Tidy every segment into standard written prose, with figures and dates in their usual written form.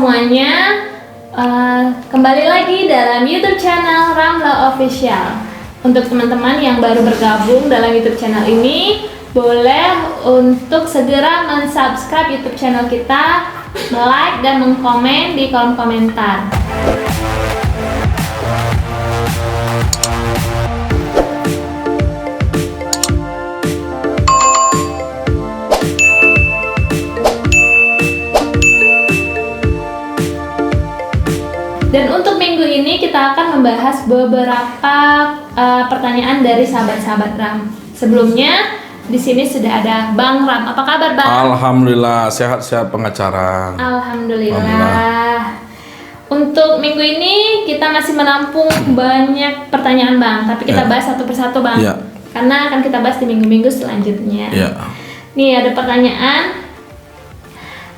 semuanya, kembali lagi dalam YouTube channel Ramla Official. Untuk teman-teman yang baru bergabung dalam YouTube channel ini, boleh untuk segera mensubscribe YouTube channel kita, like dan mengkomen di kolom komentar. Dan untuk minggu ini kita akan membahas beberapa pertanyaan dari sahabat-sahabat Ram. Sebelumnya di sini sudah ada Bang Ram. Apa kabar, Bang? Alhamdulillah, sehat-sehat pengacara. Alhamdulillah. Untuk minggu ini kita masih menampung banyak pertanyaan, Bang. Tapi kita bahas satu persatu, Bang. Karena akan kita bahas di minggu-minggu selanjutnya. Nih ada pertanyaan.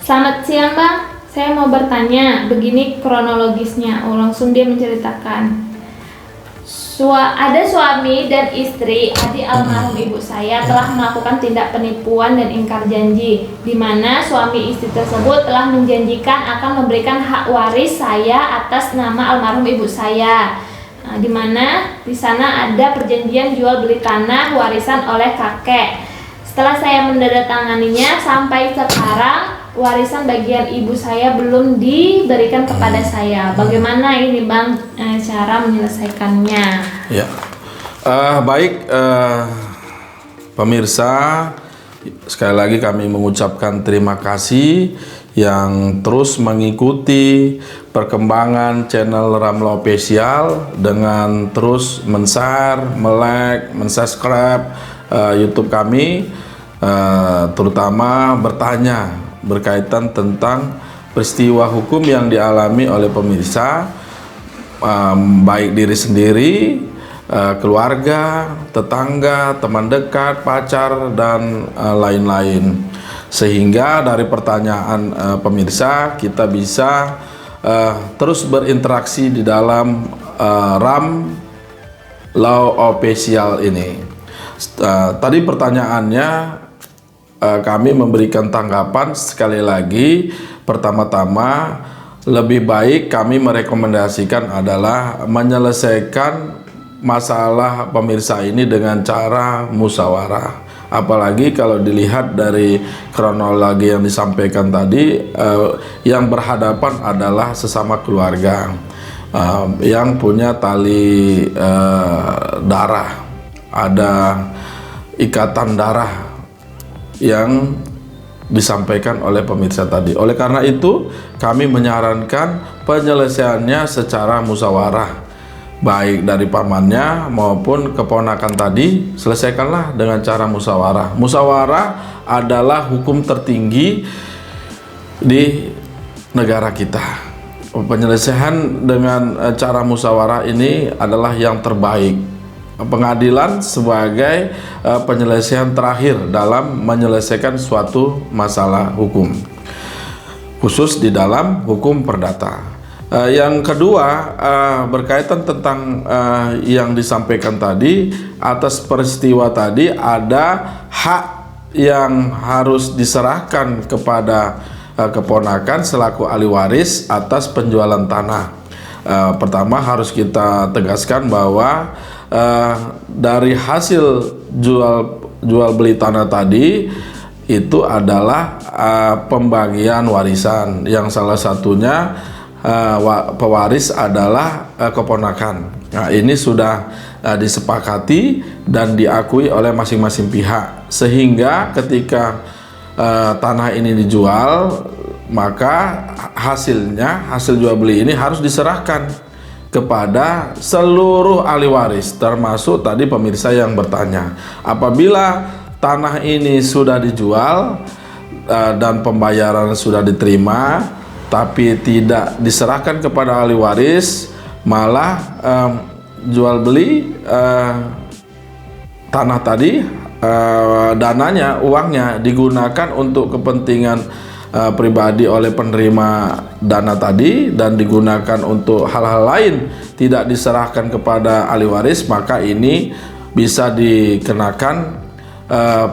Selamat siang, Bang. Saya mau bertanya, begini kronologisnya. Langsung dia menceritakan. Ada suami dan istri adik almarhum ibu saya telah melakukan tindak penipuan dan ingkar janji, di mana suami istri tersebut telah menjanjikan akan memberikan hak waris saya atas nama almarhum ibu saya. Di mana di sana ada perjanjian jual beli tanah warisan oleh kakek. Setelah saya menandatanganinya, sampai sekarang warisan bagian ibu saya belum diberikan kepada saya. Bagaimana ini, Bang, cara menyelesaikannya? Baik, pemirsa, sekali lagi kami mengucapkan terima kasih yang terus mengikuti perkembangan channel Ramla Official dengan terus men-share, like, men-subscribe YouTube kami, terutama bertanya berkaitan tentang peristiwa hukum yang dialami oleh pemirsa, baik diri sendiri, keluarga, tetangga, teman dekat, pacar, dan lain-lain. Sehingga dari pertanyaan pemirsa kita bisa terus berinteraksi di dalam Ramla Official ini. Tadi pertanyaannya, kami memberikan tanggapan. Sekali lagi, pertama-tama lebih baik kami merekomendasikan adalah menyelesaikan masalah pemirsa ini dengan cara musyawarah. Apalagi kalau dilihat dari kronologi yang disampaikan tadi, yang berhadapan adalah sesama keluarga yang punya tali darah, ada ikatan darah yang disampaikan oleh pemirsa tadi. Oleh karena itu, kami menyarankan penyelesaiannya secara musyawarah, baik dari pamannya maupun keponakan tadi, selesaikanlah dengan cara musyawarah. Musyawarah adalah hukum tertinggi di negara kita. Penyelesaian dengan cara musyawarah ini adalah yang terbaik. Pengadilan sebagai penyelesaian terakhir dalam menyelesaikan suatu masalah hukum, khusus di dalam hukum perdata. Yang kedua, berkaitan tentang yang disampaikan tadi, atas peristiwa tadi ada hak yang harus diserahkan kepada keponakan selaku ahli waris atas penjualan tanah. Pertama harus kita tegaskan bahwa dari hasil jual beli tanah tadi itu adalah pembagian warisan, yang salah satunya pewaris adalah keponakan. Nah, ini sudah disepakati dan diakui oleh masing-masing pihak, sehingga ketika tanah ini dijual, maka hasil jual beli ini harus diserahkan kepada seluruh ahli waris, termasuk tadi pemirsa yang bertanya. Apabila tanah ini sudah dijual dan pembayaran sudah diterima, tapi tidak diserahkan kepada ahli waris, malah jual beli tanah tadi, dananya, uangnya digunakan untuk kepentingan pribadi oleh penerima dana tadi dan digunakan untuk hal-hal lain, tidak diserahkan kepada ahli waris, maka ini bisa dikenakan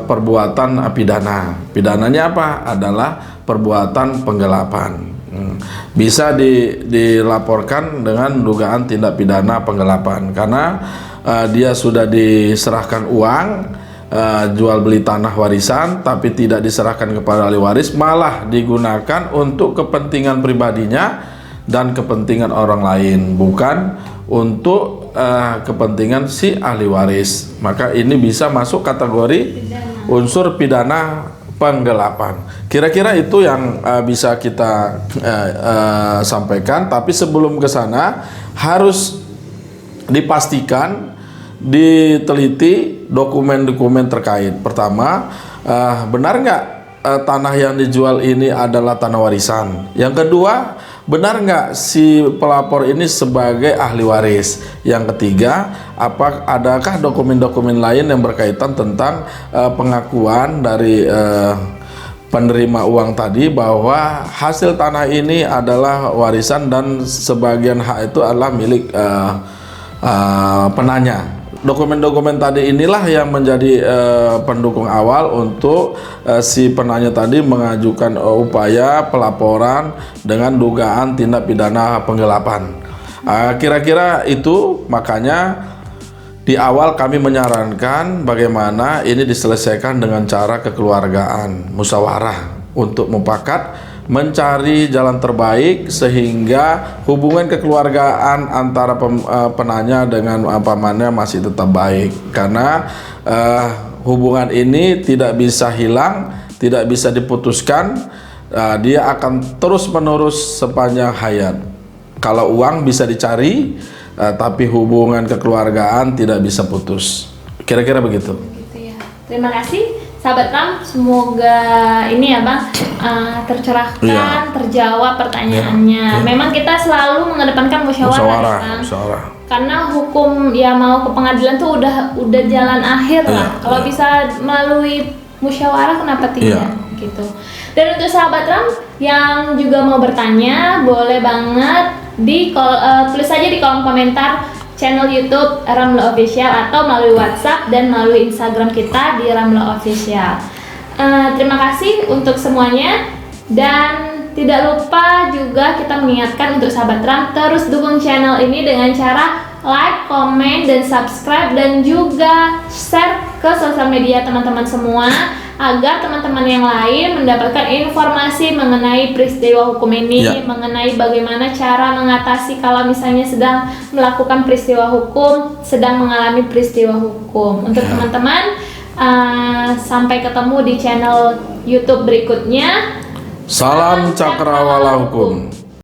perbuatan pidana. Pidananya apa? Adalah perbuatan penggelapan. Bisa dilaporkan dengan dugaan tindak pidana penggelapan karena dia sudah diserahkan uang jual beli tanah warisan tapi tidak diserahkan kepada ahli waris, malah digunakan untuk kepentingan pribadinya dan kepentingan orang lain, bukan untuk kepentingan si ahli waris. Maka ini bisa masuk kategori unsur pidana penggelapan. Kira-kira itu yang bisa kita sampaikan. Tapi sebelum ke sana harus dipastikan, diteliti dokumen-dokumen terkait. Pertama, benar nggak tanah yang dijual ini adalah tanah warisan? Yang kedua, benar nggak si pelapor ini sebagai ahli waris? Yang ketiga, adakah dokumen-dokumen lain yang berkaitan tentang pengakuan dari penerima uang tadi bahwa hasil tanah ini adalah warisan dan sebagian hak itu adalah milik penanya. Dokumen-dokumen tadi inilah yang menjadi pendukung awal untuk si penanya tadi mengajukan upaya pelaporan dengan dugaan tindak pidana penggelapan. Kira-kira itu, makanya di awal kami menyarankan bagaimana ini diselesaikan dengan cara kekeluargaan, musyawarah untuk mufakat, mencari jalan terbaik sehingga hubungan kekeluargaan antara penanya dengan pamannya masih tetap baik, karena hubungan ini tidak bisa hilang, tidak bisa diputuskan, dia akan terus menerus sepanjang hayat. Kalau uang bisa dicari, tapi hubungan kekeluargaan tidak bisa putus. Kira-kira begitu. Gitu ya. Terima kasih sahabat Ram, semoga ini ya Bang tercerahkan, terjawab pertanyaannya. Memang kita selalu mengedepankan musyawarah, karena hukum ya mau ke pengadilan tuh udah jalan akhir lah. Kalau bisa melalui musyawarah, kenapa tidak? Gitu. Dan untuk sahabat Ram yang juga mau bertanya, boleh banget tulis saja di kolom komentar channel YouTube Ramla Official atau melalui WhatsApp dan melalui Instagram kita di Ramla Official. Terima kasih untuk semuanya, dan tidak lupa juga kita mengingatkan untuk sahabat Ram terus dukung channel ini dengan cara like, komen, dan subscribe, dan juga share ke sosial media teman-teman semua agar teman-teman yang lain mendapatkan informasi mengenai peristiwa hukum ini, mengenai bagaimana cara mengatasi kalau misalnya sedang melakukan peristiwa hukum, sedang mengalami peristiwa hukum. Untuk teman-teman, sampai ketemu di channel YouTube berikutnya. Salam Cakrawala Hukum.